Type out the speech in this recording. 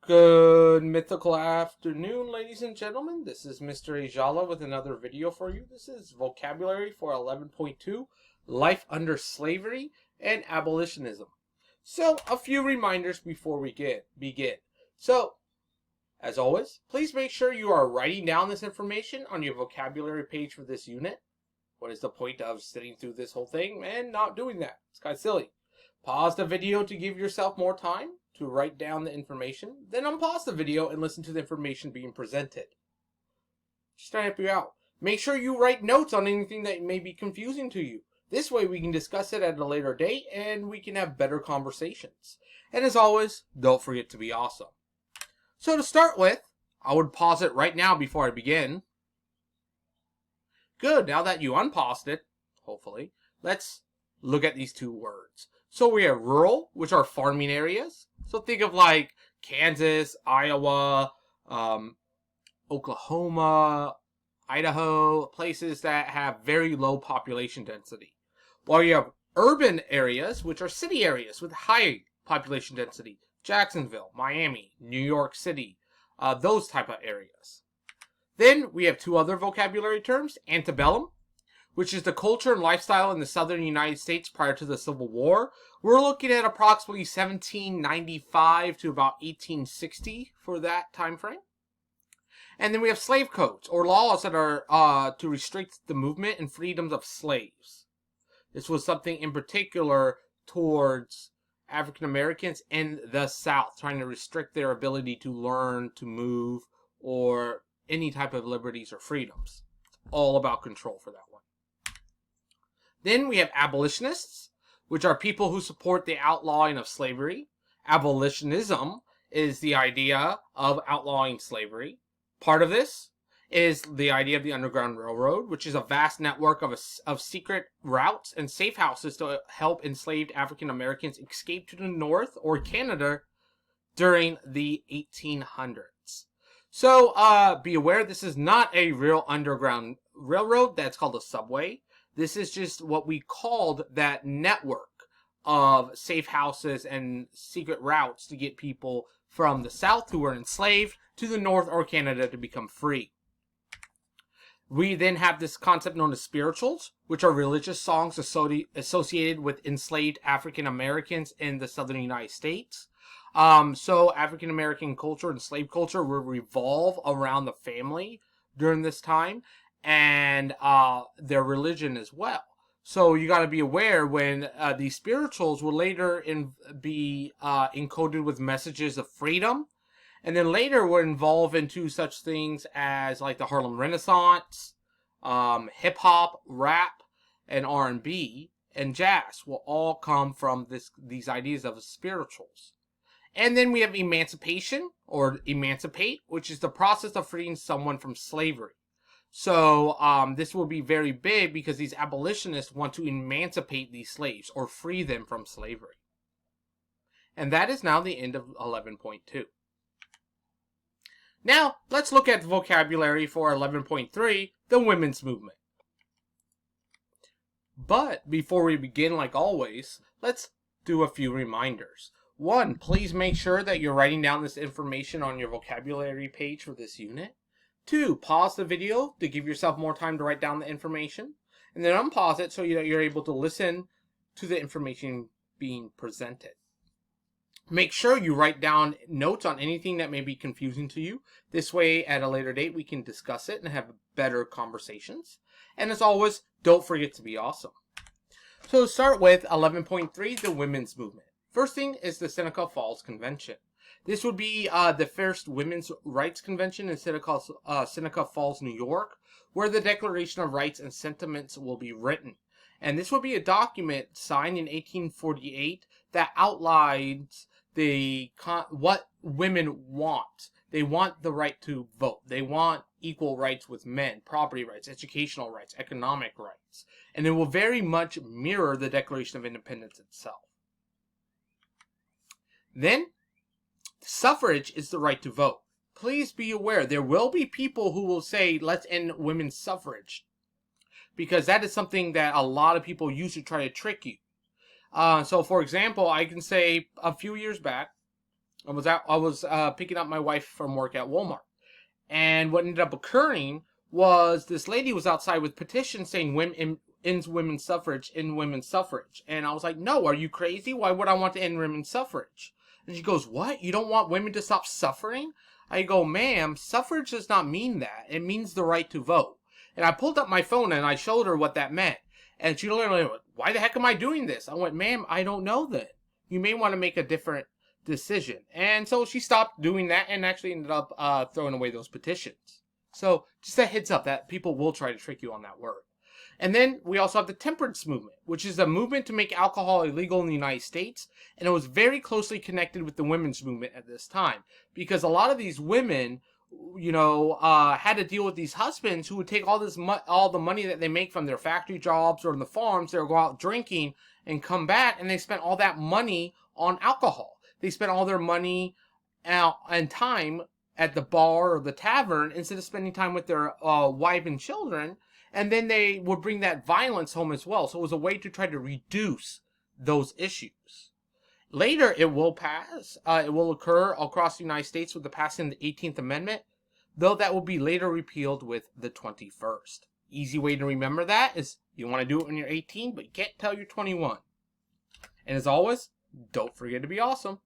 Good mythical afternoon, ladies and gentlemen. This is Mr. Ayala with another video for you. This is vocabulary for 11.2, Life Under Slavery and Abolitionism. So, a few reminders before we begin. So, as always, please make sure you are writing down this information on your vocabulary page for this unit. What is the point of sitting through this whole thing and not doing that? It's kind of silly. Pause the video to give yourself more time to write down the information, then unpause the video and listen to the information being presented. Just trying to help you out. Make sure you write notes on anything that may be confusing to you. This way we can discuss it at a later date and we can have better conversations. And as always, don't forget to be awesome. So to start with, I would pause it right now before I begin. Good, now that you unpaused it, hopefully, let's look at these two words. So we have rural, which are farming areas. So think of like Kansas, Iowa, Oklahoma, Idaho, places that have very low population density. While you have urban areas, which are city areas with high population density. Jacksonville, Miami, New York City, those type of areas. Then we have two other vocabulary terms, antebellum, which is the culture and lifestyle in the southern United States prior to the Civil War. We're looking at approximately 1795 to about 1860 for that time frame. And then we have slave codes, or laws that are to restrict the movement and freedoms of slaves. This was something in particular towards African Americans in the South, trying to restrict their ability to learn, to move, or any type of liberties or freedoms. All about control for that one. Then we have abolitionists, which are people who support the outlawing of slavery. Abolitionism is the idea of outlawing slavery. Part of this is the idea of the Underground Railroad, which is a vast network of secret routes and safe houses to help enslaved African Americans escape to the North or Canada during the 1800s. So be aware, this is not a real Underground Railroad. That's called a subway. This is just what we called that network of safe houses and secret routes to get people from the South who were enslaved to the North or Canada to become free. We then have this concept known as spirituals, which are religious songs associated with enslaved African Americans in the southern United States. So African American culture and slave culture will revolve around the family during this time, and their religion as well. So you got to be aware when these spirituals will later be encoded with messages of freedom, and then later will evolve into such things as like the Harlem Renaissance, hip hop, rap, and R&B and jazz will all come from these ideas of spirituals. And then we have emancipation or emancipate, which is the process of freeing someone from slavery. So this will be very big because these abolitionists want to emancipate these slaves or free them from slavery. And that is now the end of 11.2. Now, let's look at the vocabulary for 11.3, the women's movement. But before we begin, like always, let's do a few reminders. One, please make sure that you're writing down this information on your vocabulary page for this unit. 2, pause the video to give yourself more time to write down the information. And then unpause it so that you're able to listen to the information being presented. Make sure you write down notes on anything that may be confusing to you. This way, at a later date, we can discuss it and have better conversations. And as always, don't forget to be awesome. So to start with 11.3, the women's movement. First thing is the Seneca Falls Convention. This would be the first women's rights convention in Seneca Falls, New York, where the Declaration of Rights and Sentiments will be written. And this will be a document signed in 1848 that outlines what women want. They want the right to vote. They want equal rights with men, property rights, educational rights, economic rights. And it will very much mirror the Declaration of Independence itself. Then, suffrage is the right to vote. Please be aware, there will be people who will say, let's end women's suffrage. Because that is something that a lot of people use to try to trick you. So, for example, I can say a few years back, I was picking up my wife from work at Walmart. And what ended up occurring was this lady was outside with petitions saying ends women's suffrage, end women's suffrage. And I was like, no, are you crazy? Why would I want to end women's suffrage? And she goes, what? You don't want women to stop suffering? I go, ma'am, suffrage does not mean that. It means the right to vote. And I pulled up my phone and I showed her what that meant. And she literally went, why the heck am I doing this? I went, ma'am, I don't know then. You may want to make a different decision. And so she stopped doing that and actually ended up throwing away those petitions. So just a heads up that people will try to trick you on that word. And then we also have the temperance movement, which is a movement to make alcohol illegal in the United States. And it was very closely connected with the women's movement at this time. Because a lot of these women, had to deal with these husbands who would take all the money that they make from their factory jobs or in the farms. They would go out drinking and come back, and they spent all that money on alcohol. They spent all their money and time at the bar or the tavern instead of spending time with their wife and children. And then they would bring that violence home as well. So it was a way to try to reduce those issues. Later, it will pass. It will occur across the United States with the passing of the 18th Amendment, though that will be later repealed with the 21st. Easy way to remember that is you want to do it when you're 18, but you can't tell you're 21. And as always, don't forget to be awesome.